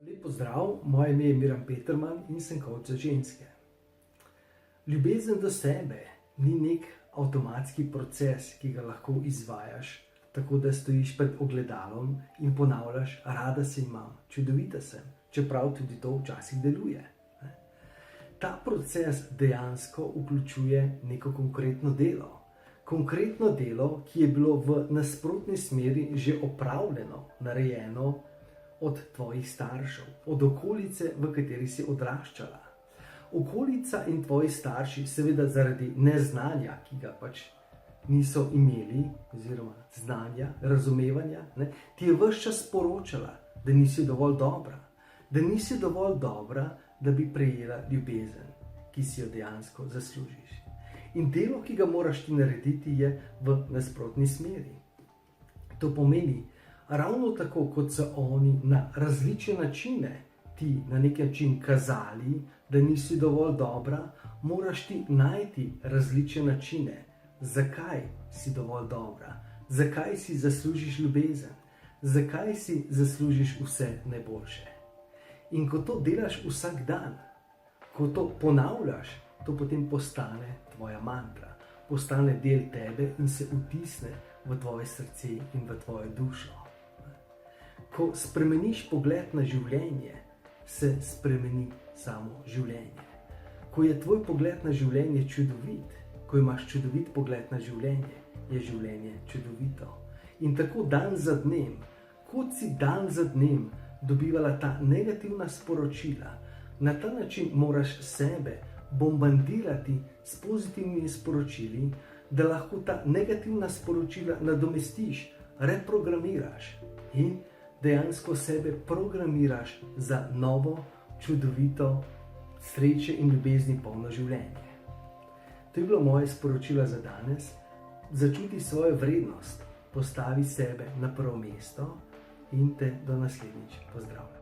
Lep pozdrav, moje ime je Miran Peterman in sem coach za ženske. Ljubezen do sebe ni nek avtomatski proces, ki ga lahko izvajaš, tako da stojiš pred ogledalom in ponavljaš: rada se imam, čudovita sem, čeprav tudi to včasih deluje. Ta proces dejansko vključuje neko konkretno delo. Konkretno delo, ki je bilo v nasprotni smeri že opravljeno, narejeno od tvojih staršev, od okolice, v kateri si odraščala. Okolica in tvoji starši, seveda zaradi neznanja, ki ga pač niso imeli, oziroma znanja, razumevanja, ti je ves čas sporočala, da nisi dovolj dobra. Da nisi dovolj dobra, da bi prejela ljubezen, ki si jo dejansko zaslužiš. In delo, ki ga moraš ti narediti, je v nasprotni smeri. To pomeni, ravno tako, kot so oni na različne načine ti na nek način kazali, da nisi dovolj dobra, moraš ti najti različne načine, zakaj si dovolj dobra, zakaj si zaslužiš ljubezen, zakaj si zaslužiš vse najboljše. In ko to delaš vsak dan, ko to ponavljaš, to potem postane tvoja mantra, postane del tebe in se vtisne v tvoje srce in v tvojo dušo. Ko spremeniš pogled na življenje, se spremeni samo življenje. Ko je tvoj pogled na življenje čudovit, ko imaš čudovit pogled na življenje, je življenje čudovito. In tako dan za dnem, kot si dan za dnem dobivala ta negativna sporočila, na ta način moraš sebe bombardirati s pozitivnimi sporočili, da lahko ta negativna sporočila nadomestiš, reprogramiraš in dejansko sebe programiraš za novo, čudovito, sreče in ljubezni polno življenje. To je bilo moje sporočilo za danes. Začuti svojo vrednost, postavi sebe na prvo mesto in te do naslednjič pozdravljam.